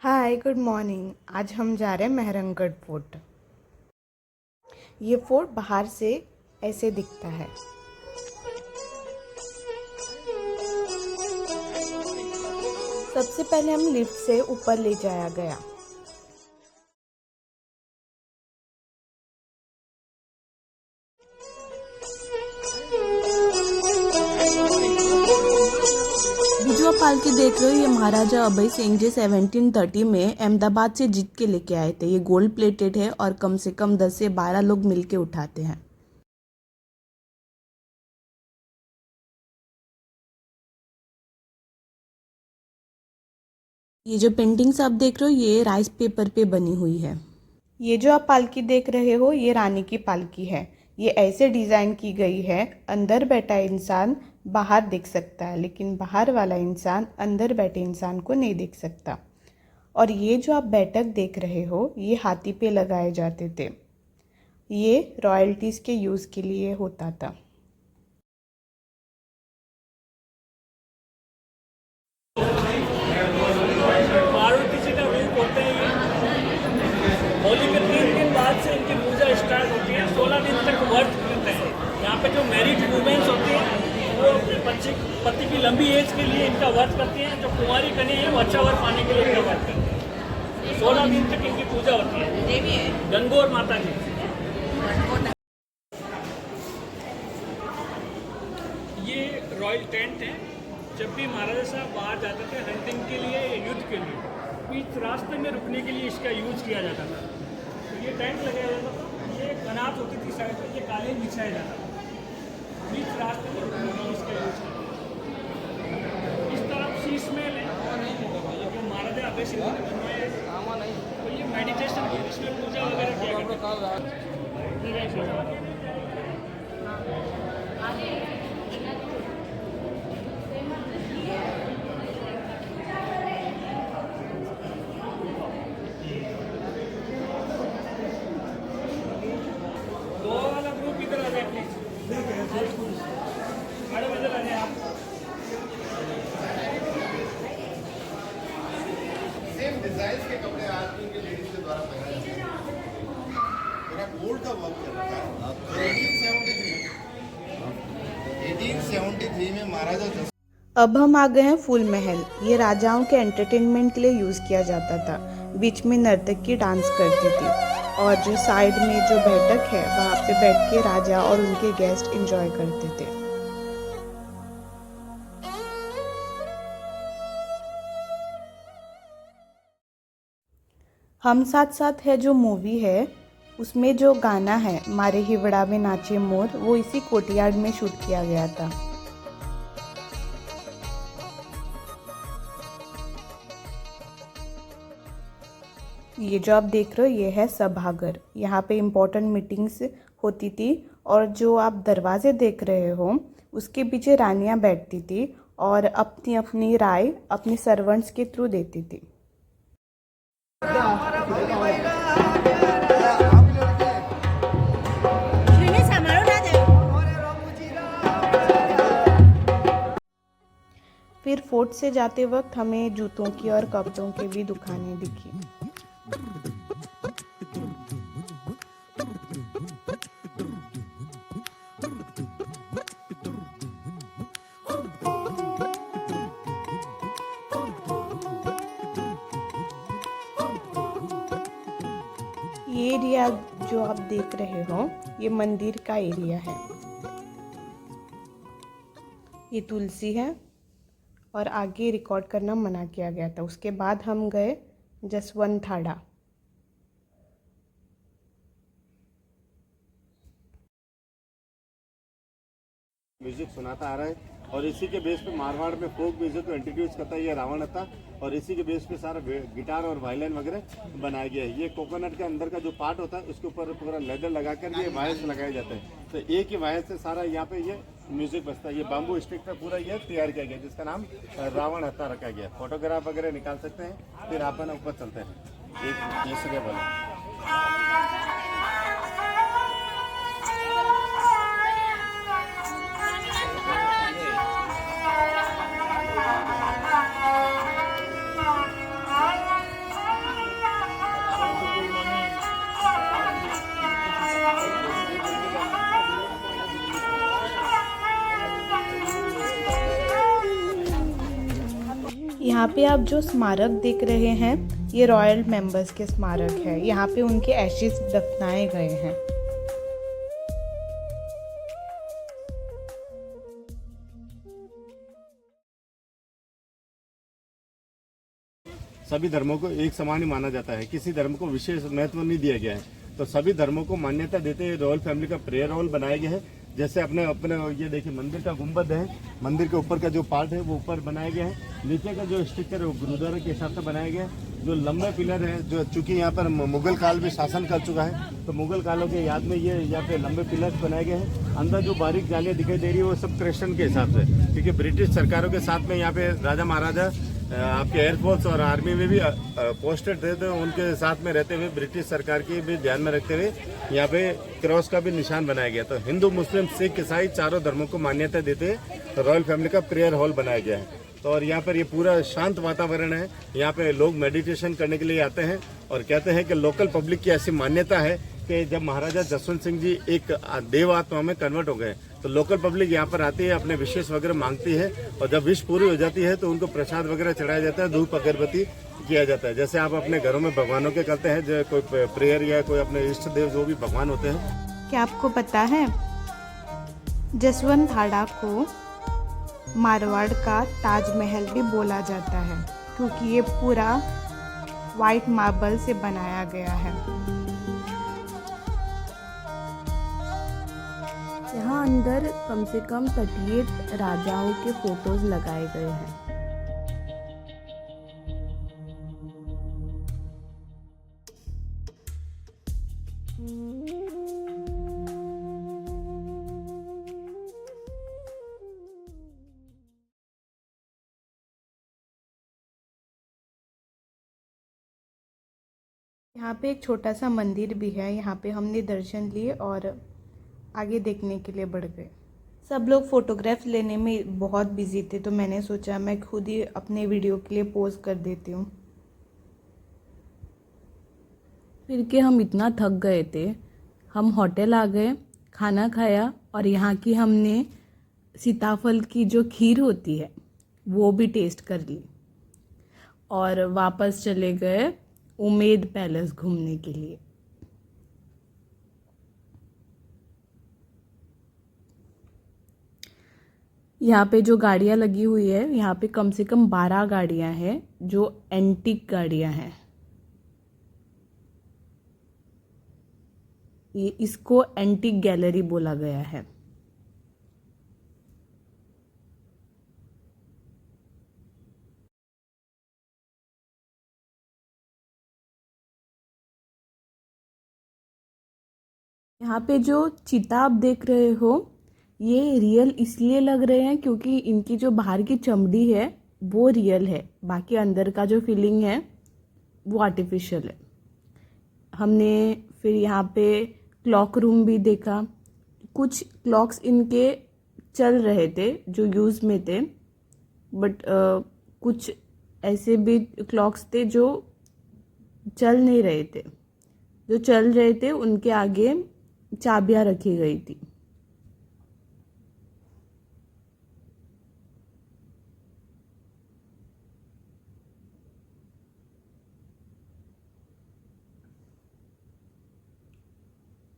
Hi good morning. आज हम जा रहे हैं मेहरंगगढ़ फोर्ट। ये फोर्ट बाहर से ऐसे दिखता है। सबसे पहले हम लिफ्ट से ऊपर ले जाया गया। अभी जो आप पालकी देख रहे हो ये महाराजा अभय सिंह जी 1730 में अहमदाबाद से जीत के लेके आए थे। ये गोल्ड प्लेटेड है और कम से कम 10 से 12 लोग मिलके उठाते हैं। ये जो पेंटिंग्स आप देख रहे हो ये राइस पेपर पे बनी हुई है। ये जो आप पालकी देख रहे हो ये रानी की पालकी है। ये ऐसे डिज़ाइन की गई है, अंदर बैठा इंसान बाहर देख सकता है लेकिन बाहर वाला इंसान अंदर बैठे इंसान को नहीं देख सकता। और ये जो आप बैठक देख रहे हो ये हाथी पे लगाए जाते थे। ये रॉयल्टीज़ के यूज़ के लिए होता था। पार्वती जी का रूप होते हैं ये। होली के 3 दिन बाद से इनकी पूजा स्टार्ट होती है। 16 दिन तक व्रत करते हैं। यहाँ पे जो मैरिड वुमेन्स होती हैं वो अपने पति की लंबी एज के लिए इनका व्रत करती हैं। जो कुमारी कन्या है वो अच्छा वर पाने के लिए इनका व्रत करती है। 16 दिन तक इनकी पूजा होती है। गंगोर माता जी। ये रॉयल टेंट है। जब भी महाराजा साहब बाहर जाते थे हंटिंग के लिए या युद्ध के लिए, बीच रास्ते में रुकने के लिए इसका यूज किया जाता था। तो ये टेंट लगाया जाता था। ये कनात होती थी साइड पर, ये कालीन बिछाया जाता था। बीच रास्ते में रुकने के लिए इसका यूज किया। इस तरफ शीश महल है जो महाराजा अभय सिंह ने बनवाया है। तो ये मेडिटेशन की इसमें पूजा वगैरह किया करते थे। दो वाला ग्रुप इधर आ जाए प्लीज। मैडम इधर आ जाए आप। सेम डिजाइन के कपड़े आदमी के लेडीज के द्वारा पहनाए जाते हैं। पूरा गोल्ड का वर्क कर रखा है। 1873 में महाराजा अब हम आ गए हैं फूल महल। ये राजाओं के एंटरटेनमेंट के लिए यूज़ किया जाता था। बीच में नर्तकी डांस करती थी और जो साइड में जो बैठक है वहाँ पे बैठ के राजा और उनके गेस्ट एंजॉय करते थे। हम साथ साथ है जो मूवी है उसमें जो गाना है मारे हिवड़ा में नाचे मोर, वो इसी कोर्टयार्ड में शूट किया गया था। ये जो आप देख रहे हो ये है सभागार। यहाँ पे इम्पोर्टेंट मीटिंग्स होती थी और जो आप दरवाजे देख रहे हो उसके पीछे रानियाँ बैठती थी और अपनी अपनी राय अपने सर्वेंट्स के थ्रू देती थी। फिर फोर्ट से जाते वक्त हमें जूतों की और कपड़ों की भी दुकानें दिखी। ये एरिया जो आप देख रहे हो ये मंदिर का एरिया है। ये तुलसी है और आगे रिकॉर्ड करना मना किया गया था। उसके बाद हम गए जसवंत ठाड़ा। म्यूजिक सुनाता आ रहा है और इसी के बेस पे मारवाड़ में फोक म्यूजिक को इंट्रोड्यूस करता है ये रावण था। और इसी के बेस पे सारा गिटार और वायलिन वगैरह बनाया गया है। ये कोकोनट के अंदर का जो पार्ट होता है उसके ऊपर पूरा लेदर लगाकर ये वायर्स लगाए जाते हैं। तो एक ही वायर से सारा यहाँ पे ये म्यूजिक बजता है। ये बाम्बू स्टिक पे पूरा ये तैयार किया गया जिसका नाम रावण हत्ता रखा गया। फोटोग्राफ वगैरह निकाल सकते हैं। फिर आप ऊपर चलते हैं एक तीसरे वाला। यहाँ पे आप जो स्मारक देख रहे हैं ये रॉयल मेंबर्स के स्मारक है। यहाँ पे उनके एशेस दफनाए गए हैं। सभी धर्मों को एक समान ही माना जाता है, किसी धर्म को विशेष महत्व नहीं दिया गया है। तो सभी धर्मों को मान्यता देते हुए रॉयल फैमिली का प्रेयर हॉल बनाया गया है। जैसे अपने अपने ये देखिए मंदिर का गुंबद है, मंदिर के ऊपर का जो पार्ट है वो ऊपर बनाया गया है। नीचे का जो स्ट्रक्चर है वो गुरुद्वारा के हिसाब से बनाया गया है। जो लंबे पिलर है, जो चूंकि यहाँ पर मुगल काल में शासन कर चुका है, तो मुगल कालों के याद में ये यहाँ पे लंबे पिलर बनाए गए हैं। अंदर जो बारीक जालियाँ दिखाई दे रही है वो सब क्रिश्चियन के हिसाब से, क्योंकि ब्रिटिश सरकारों के साथ में यहाँ पे राजा महाराजा आपके एयरफोर्स और आर्मी में भी पोस्टेड थे, तो उनके साथ में रहते हुए ब्रिटिश सरकार की भी ध्यान में रखते हुए यहाँ पे क्रॉस का भी निशान बनाया गया। तो हिंदू, मुस्लिम, सिख, ईसाई चारों धर्मों को मान्यता देते हुए रॉयल फैमिली का प्रेयर हॉल बनाया गया है। तो और यहाँ पर ये पूरा शांत वातावरण है। यहाँ पे लोग मेडिटेशन करने के लिए आते हैं और कहते हैं कि लोकल पब्लिक की ऐसी मान्यता है कि जब महाराजा जसवंत सिंह जी एक देव आत्मा में कन्वर्ट हो गए, तो लोकल पब्लिक यहाँ पर आती है, अपने विशेष वगैरह मांगती है, और जब विश पूरी हो जाती है तो उनको प्रसाद वगैरह चढ़ाया जाता है, धूप अगरबत्ती किया जाता है। जैसे आप अपने घरों में भगवानों के करते हैं, जो कोई प्रेयर या कोई अपने इष्ट देव जो भी भगवान होते हैं। क्या आपको पता है जसवंत ठाडा को मारवाड़ का ताजमहल भी बोला जाता है, क्योंकि ये पूरा वाइट मार्बल से बनाया गया है। यहाँ अंदर कम से कम 38 राजाओं के फोटोज लगाए गए हैं। यहाँ पे एक छोटा सा मंदिर भी है। यहाँ पे हमने दर्शन लिए और आगे देखने के लिए बढ़ गए। सब लोग फ़ोटोग्राफ्स लेने में बहुत बिजी थे, तो मैंने सोचा मैं खुद ही अपने वीडियो के लिए पोज कर देती हूँ। फिर के हम इतना थक गए थे, हम होटल आ गए, खाना खाया और यहाँ की हमने सीताफल की जो खीर होती है वो भी टेस्ट कर ली और वापस चले गए उमेद पैलेस घूमने के लिए। यहाँ पे जो गाड़ियाँ लगी हुई है, यहाँ पे कम से कम 12 गाड़ियाँ हैं जो एंटीक गाड़ियाँ हैं। ये इसको एंटीक गैलरी बोला गया है। यहाँ पे जो चीता आप देख रहे हो ये रियल इसलिए लग रहे हैं क्योंकि इनकी जो बाहर की चमड़ी है वो रियल है, बाकी अंदर का जो फीलिंग है वो आर्टिफिशियल है। हमने फिर यहाँ पे क्लॉक रूम भी देखा। कुछ क्लॉक्स इनके चल रहे थे जो यूज़ में थे, बट कुछ ऐसे भी क्लॉक्स थे जो चल नहीं रहे थे। जो चल रहे थे उनके आगे चाबियाँ रखी गई थी।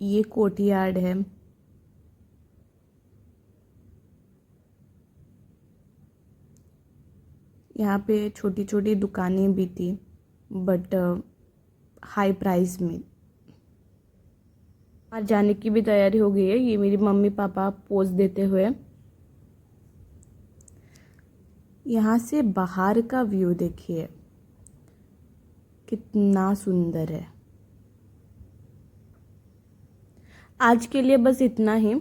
ये कोर्टयार्ड है। यहाँ पे छोटी छोटी दुकानें भी थी, बट हाई प्राइस में। आज जाने की भी तैयारी हो गई है। ये मेरी मम्मी पापा पोज देते हुए। यहाँ से बाहर का व्यू देखिए कितना सुंदर है। आज के लिए बस इतना ही।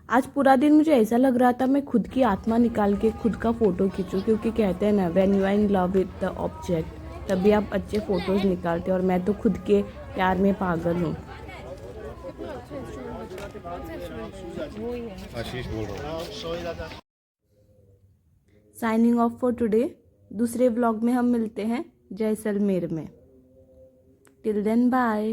आज पूरा दिन मुझे ऐसा लग रहा था मैं खुद की आत्मा निकाल के खुद का फ़ोटो खींचूं, क्योंकि कहते हैं ना when you are in love with the object तभी आप अच्छे फ़ोटोज़ निकालते हैं, और मैं तो खुद के प्यार में पागल हूँ। आशीष बोल रहा हूँ। Signing off for today. दूसरे व्लॉग में हम मिलते हैं जैसलमेर में। Till then bye.